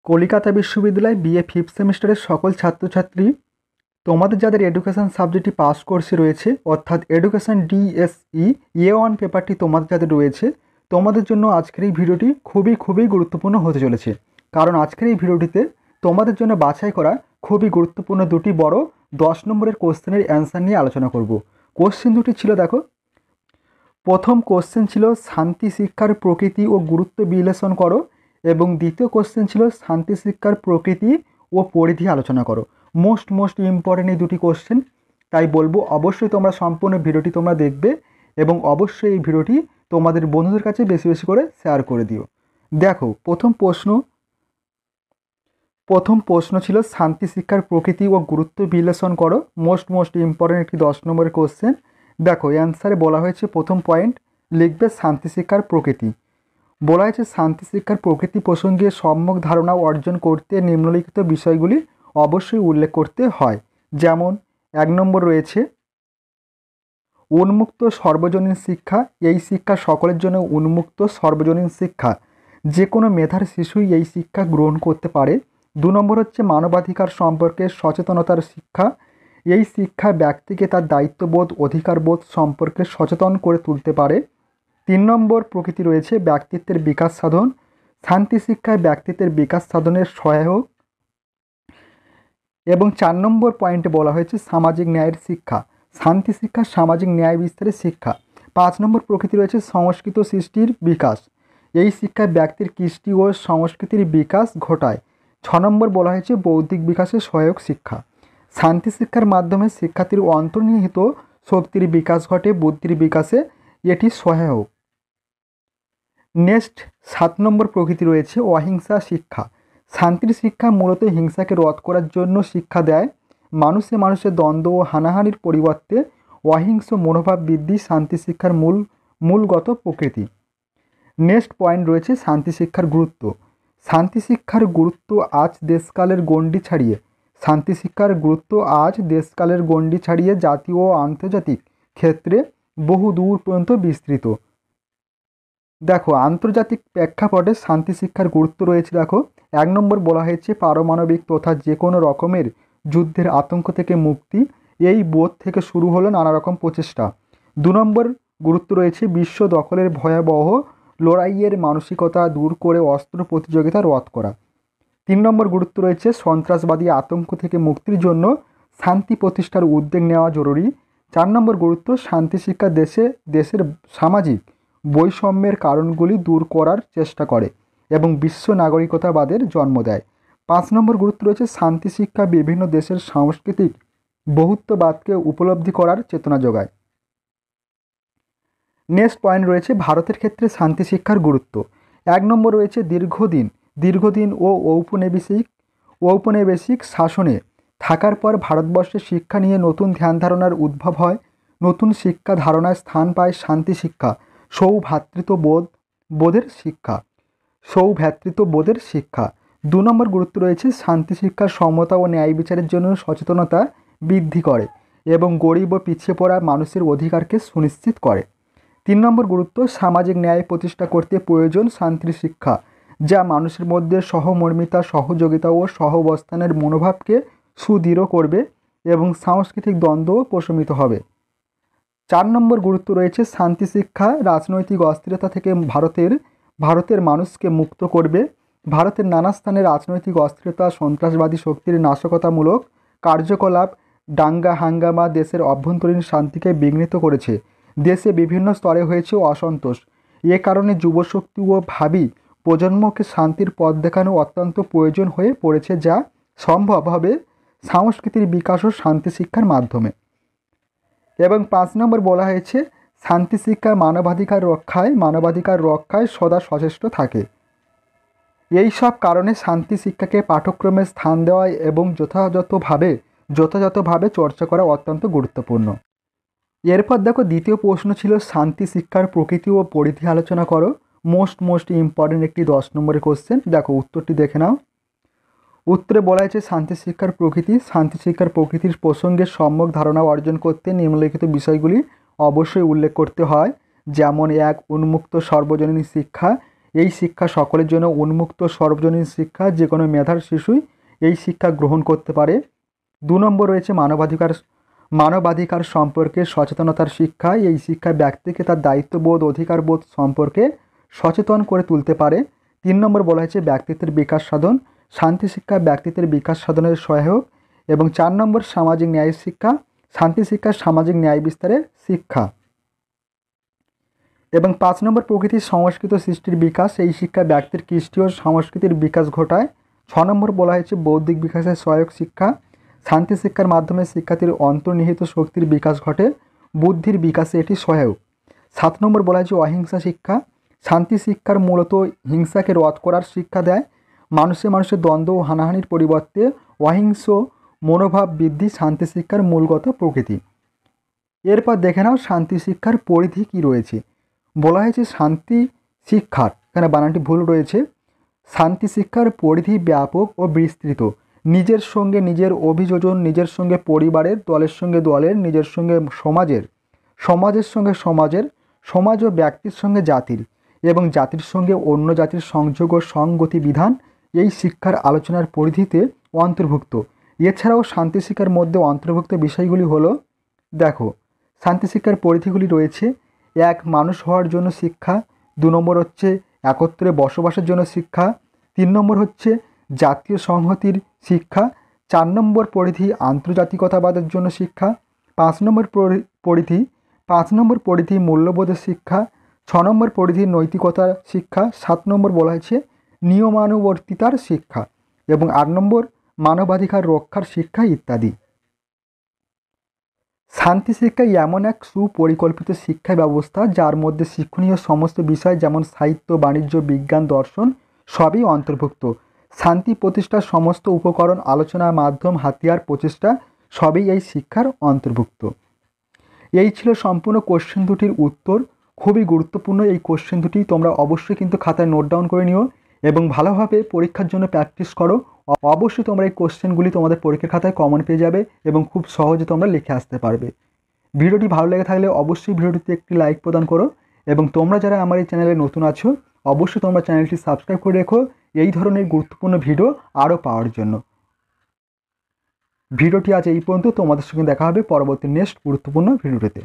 কলিকাতা বিশ্ববিদ্যালয় BA fifth সেমিস্টারের সকল ছাত্রছাত্রী, তোমাদের যাদের এডুকেশন সাবজেক্টটি পাস কোর্সে রয়েছে অর্থাৎ এডুকেশন ডিএসই A1 পেপারটি তোমাদের যাদের রয়েছে, তোমাদের জন্য আজকের এই ভিডিওটি খুবই গুরুত্বপূর্ণ হতে চলেছে। কারণ আজকের এই ভিডিওটিতে তোমাদের জন্য বাছাই করা খুবই গুরুত্বপূর্ণ দুটি বড় 10 নম্বরের কোশ্চেনের অ্যান্সার নিয়ে আলোচনা করব। কোশ্চেন দুটি ছিল, দেখো, প্রথম কোশ্চেন ছিল শান্তি শিক্ষার প্রকৃতি ও গুরুত্ব বিশ্লেষণ করো, এবং দ্বিতীয় কোশ্চেন ছিল শান্তি শিক্ষার প্রকৃতি ও পরিধি আলোচনা করো। মোস্ট ইম্পর্টেন্ট এই দুটি কোশ্চেন, তাই বলবো অবশ্যই তোমরা সম্পূর্ণ ভিডিওটি তোমরা দেখবে এবং অবশ্যই এই ভিডিওটি তোমাদের বন্ধুদের কাছে বেশি করে শেয়ার করে দিও। দেখো, প্রথম প্রশ্ন ছিল শান্তি শিক্ষার প্রকৃতি ও গুরুত্ব বিশ্লেষণ করো। মোস্ট ইম্পর্টেন্ট একটি 10 নম্বরের কোশ্চেন। দেখো, অ্যান্সারে বলা হয়েছে প্রথম পয়েন্ট লিখবে শান্তি শিক্ষার প্রকৃতি। বলা হয়েছে শান্তি শিক্ষার প্রকৃতি প্রসঙ্গে সম্যক ধারণা অর্জন করতে নিম্নলিখিত বিষয়গুলি অবশ্যই উল্লেখ করতে হয়। যেমন 1 নম্বর রয়েছে উন্মুক্ত সর্বজনীন শিক্ষা। এই শিক্ষা সকলের জন্য উন্মুক্ত সর্বজনীন শিক্ষা, যে কোনো মেধার শিশুই এই শিক্ষা গ্রহণ করতে পারে। 2 নম্বর হচ্ছে মানবাধিকার সম্পর্কে সচেতনতার শিক্ষা। এই শিক্ষা ব্যক্তিকে তার দায়িত্ববোধ অধিকারবোধ সম্পর্কে সচেতন করে তুলতে পারে। 3 নম্বর প্রকৃতি রয়েছে ব্যক্তিত্বের বিকাশ সাধন। শান্তি শিক্ষায় ব্যক্তিত্বের বিকাশ সাধনের সহায়ক। এবং 4 নম্বর পয়েন্টে বলা হয়েছে সামাজিক ন্যায়ের শিক্ষা। শান্তি শিক্ষা সামাজিক ন্যায় বিস্তারের শিক্ষা। 5 নম্বর প্রকৃতি রয়েছে সংস্কৃত সৃষ্টির বিকাশ। এই শিক্ষায় ব্যক্তির কৃষ্টি ও সংস্কৃতির বিকাশ ঘটায়। 6 নম্বর বলা হয়েছে বৌদ্ধিক বিকাশের সহায়ক শিক্ষা। শান্তি শিক্ষার মাধ্যমে শিক্ষার্থীর অন্তর্নিহিত শক্তির বিকাশ ঘটে, বুদ্ধির বিকাশে এটি সহায়ক। নেক্সট 7 নম্বর প্রকৃতি রয়েছে অহিংসা শিক্ষা। শান্তির শিক্ষা মূলত হিংসাকে রোধ করার জন্য শিক্ষা দেয়। মানুষের দ্বন্দ্ব ও হানাহানির পরিবর্তে অহিংস মনোভাব বৃদ্ধি শান্তি শিক্ষার মূলগত প্রকৃতি। নেক্সট পয়েন্ট রয়েছে শান্তি শিক্ষার গুরুত্ব। শান্তি শিক্ষার গুরুত্ব আজ দেশকালের গণ্ডি ছাড়িয়ে জাতীয় ও আন্তর্জাতিক ক্ষেত্রে বহু দূর পর্যন্ত বিস্তৃত। দেখো, আন্তর্জাতিক প্রেক্ষাপটে শান্তি শিক্ষার গুরুত্ব রয়েছে। দেখো, 1 নম্বর বলা হয়েছে পারমাণবিক তথা যে কোনো রকমের যুদ্ধের আতঙ্ক থেকে মুক্তি। এই বোধ থেকে শুরু হলো নানা রকম প্রচেষ্টা। 2 নম্বর গুরুত্ব রয়েছে বিশ্ব দখলের ভয়াবহ লড়াইয়ের মানসিকতা দূর করে অস্ত্র প্রতিযোগিতা রোধ করা। 3 নম্বর গুরুত্ব রয়েছে সন্ত্রাসবাদী আতঙ্ক থেকে মুক্তির জন্য শান্তি প্রতিষ্ঠার উদ্যোগ নেওয়া জরুরি। 4 নম্বর গুরুত্ব শান্তি শিক্ষা দেশের সামাজিক বৈষম্যের কারণগুলি দূর করার চেষ্টা করে এবং বিশ্ব নাগরিকতাবাদের জন্ম দেয়। 5 নম্বর গুরুত্ব রয়েছে শান্তি শিক্ষা বিভিন্ন দেশের সাংস্কৃতিক বহুত্ববাদকে উপলব্ধি করার চেতনা যোগায়। নেক্সট পয়েন্ট রয়েছে ভারতের ক্ষেত্রে শান্তি শিক্ষার গুরুত্ব। 1 নম্বর রয়েছে দীর্ঘদিন ও ঔপনিবেশিক শাসনে থাকার পর ভারতবর্ষে শিক্ষা নিয়ে নতুন ধ্যান ধারণার উদ্ভব হয়। নতুন শিক্ষা ধারণায় স্থান পায় শান্তি শিক্ষা, সৌভ্রাতৃত্ববোধের শিক্ষা। 2 নম্বর গুরুত্ব রয়েছে শান্তি শিক্ষা সমতা ও ন্যায় বিচারের জন্য সচেতনতা বৃদ্ধি করে এবং গরিব ও পিছিয়ে পড়া মানুষের অধিকারকে সুনিশ্চিত করে। 3 নম্বর গুরুত্ব সামাজিক ন্যায় প্রতিষ্ঠা করতে প্রয়োজন শান্তির শিক্ষা, যা মানুষের মধ্যে সহমর্মিতা, সহযোগিতা ও সহাবস্থানের মনোভাবকে সুদৃঢ় করবে এবং সাংস্কৃতিক দ্বন্দ্ব প্রশমিত হবে। 4 নম্বর গুরুত্ব রয়েছে শান্তি শিক্ষা রাজনৈতিক অস্থিরতা থেকে ভারতের মানুষকে মুক্ত করবে। ভারতের নানা স্থানে রাজনৈতিক অস্থিরতা, সন্ত্রাসবাদী শক্তির নাশকতামূলক কার্যকলাপ, দাঙ্গা হাঙ্গামা দেশের অভ্যন্তরীণ শান্তিকে বিঘ্নিত করেছে। দেশে বিভিন্ন স্তরে হয়েছে অসন্তোষ। এ কারণে যুবশক্তি ও ভাবী প্রজন্মকে শান্তির পথ দেখানো অত্যন্ত প্রয়োজন হয়ে পড়েছে, যা সম্ভব হবে সংস্কৃতির বিকাশ ও শান্তি শিক্ষার মাধ্যমে। এবং 5 নম্বর বলা হয়েছে শান্তি শিক্ষা মানবাধিকার রক্ষায় সদা সচেষ্ট থাকে। এই সব কারণে শান্তি শিক্ষাকে পাঠ্যক্রমে স্থান দেওয়া এবং যথাযথভাবে চর্চা করা অত্যন্ত গুরুত্বপূর্ণ। এরপর দেখো, দ্বিতীয় প্রশ্ন ছিল শান্তি শিক্ষার প্রকৃতি ও পরিধি আলোচনা করো। মোস্ট ইম্পর্টেন্ট একটি 10 নম্বরের কোশ্চেন। দেখো, উত্তরটি দেখে নাও। উত্তরে বলা হয়েছে শান্তি শিক্ষার প্রকৃতির প্রসঙ্গে সম্যক ধারণা অর্জন করতে নিম্নলিখিত বিষয়গুলি অবশ্যই উল্লেখ করতে হয়। যেমন 1 উন্মুক্ত সর্বজনীন শিক্ষা। এই শিক্ষা সকলের জন্য উন্মুক্ত সর্বজনীন শিক্ষা, যে কোনো মেধার শিশুই এই শিক্ষা গ্রহণ করতে পারে। 2 নম্বর রয়েছে মানবাধিকার সম্পর্কে সচেতনতার শিক্ষা। এই শিক্ষা ব্যক্তিকে তার দায়িত্ববোধ অধিকারবোধ সম্পর্কে সচেতন করে তুলতে পারে। 3 নম্বর বলা হয়েছে ব্যক্তিত্বের বিকাশ সাধন। শান্তি শিক্ষা ব্যক্তিত্বের বিকাশ সাধনের সহায়ক। এবং 4 নম্বর সামাজিক ন্যায় শিক্ষা। শান্তি শিক্ষা সামাজিক ন্যায় বিস্তারের শিক্ষা। এবং 5 নম্বর প্রকৃতির সংস্কৃত সৃষ্টির বিকাশ। এই শিক্ষা ব্যক্তির কৃষ্টি ও সংস্কৃতির বিকাশ ঘটায়। 6 নম্বর বলা হয়েছে বৌদ্ধিক বিকাশের সহায়ক শিক্ষা। শান্তি শিক্ষার মাধ্যমে শিক্ষার্থীর অন্তর্নিহিত শক্তির বিকাশ ঘটে, বুদ্ধির বিকাশে এটি সহায়ক। 7 নম্বর বলা হয়েছে অহিংসা শিক্ষা। শান্তি শিক্ষার মূলত হিংসাকে রদ করার শিক্ষা দেয়। মানুষের দ্বন্দ্ব ও হানাহানির পরিবর্তে অহিংস মনোভাব বৃদ্ধি শান্তি শিক্ষার মূলগত প্রকৃতি। এরপর দেখে নাও শান্তি শিক্ষার পরিধি কী রয়েছে। বলা হয়েছে শান্তি শিক্ষার, এখানে বানানটি ভুল রয়েছে, শান্তি শিক্ষার পরিধি ব্যাপক ও বিস্তৃত। নিজের সঙ্গে নিজের অভিযোজন, নিজের সঙ্গে পরিবারের, দলের সঙ্গে দলের, নিজের সঙ্গে সমাজের, সমাজের সঙ্গে সমাজের, সমাজ ও ব্যক্তির সঙ্গে জাতির এবং জাতির সঙ্গে অন্য জাতির সংযোগ ও সংগতি বিধান এই শিক্ষার আলোচনার পরিধিতে অন্তর্ভুক্ত। এছাড়াও শান্তি শিক্ষার মধ্যে অন্তর্ভুক্ত বিষয়গুলি হলো, দেখো শান্তি শিক্ষার পরিধিগুলি রয়েছে: 1 মানুষ হওয়ার জন্য শিক্ষা। 2 নম্বর হচ্ছে একত্রে বসবাসের জন্য শিক্ষা। 3 নম্বর হচ্ছে জাতীয় সংহতির শিক্ষা। 4 নম্বর পরিধি আন্তর্জাতিকতাবাদের জন্য শিক্ষা। 5 নম্বর পরিধি মূল্যবোধের শিক্ষা। 6 নম্বর পরিধি নৈতিকতার শিক্ষা। 7 নম্বর বলা হয়েছে নিয়মানুবর্তিতার শিক্ষা এবং 8 নম্বর মানবাধিকার রক্ষার শিক্ষা ইত্যাদি। শান্তি শিক্ষা এমন এক সুপরিকল্পিত শিক্ষা ব্যবস্থা যার মধ্যে শিক্ষণীয় সমস্ত বিষয় যেমন সাহিত্য, বাণিজ্য, বিজ্ঞান, দর্শন সবই অন্তর্ভুক্ত। শান্তি প্রতিষ্ঠার সমস্ত উপকরণ, আলোচনা, মাধ্যম, হাতিয়ার, প্রচেষ্টা সবই এই শিক্ষার অন্তর্ভুক্ত। এই ছিল সম্পূর্ণ কোশ্চেন দুটির উত্তর। খুবই গুরুত্বপূর্ণ এই কোশ্চেন দুটি, তোমরা অবশ্যই কিন্তু খাতায় নোট ডাউন করে নিও এবং ভালোভাবে পরীক্ষার জন্য প্র্যাকটিস করো। অবশ্যই তোমরা এই কোশ্চেনগুলি তোমাদের পরীক্ষার খাতায় কমন পেয়ে যাবে এবং খুব সহজে তোমরা লিখে আসতে পারবে। ভিডিওটি ভালো লেগে থাকলে অবশ্যই ভিডিওটিতে একটি লাইক প্রদান করো এবং তোমরা যারা আমার এই চ্যানেলে নতুন আছো অবশ্যই তোমরা চ্যানেলটি সাবস্ক্রাইব করে রেখো এই ধরনের গুরুত্বপূর্ণ ভিডিও আরও পাওয়ার জন্য। ভিডিওটি আজ এই পর্যন্ত। তোমাদের সঙ্গে দেখা হবে পরবর্তী নেক্সট গুরুত্বপূর্ণ ভিডিওতে।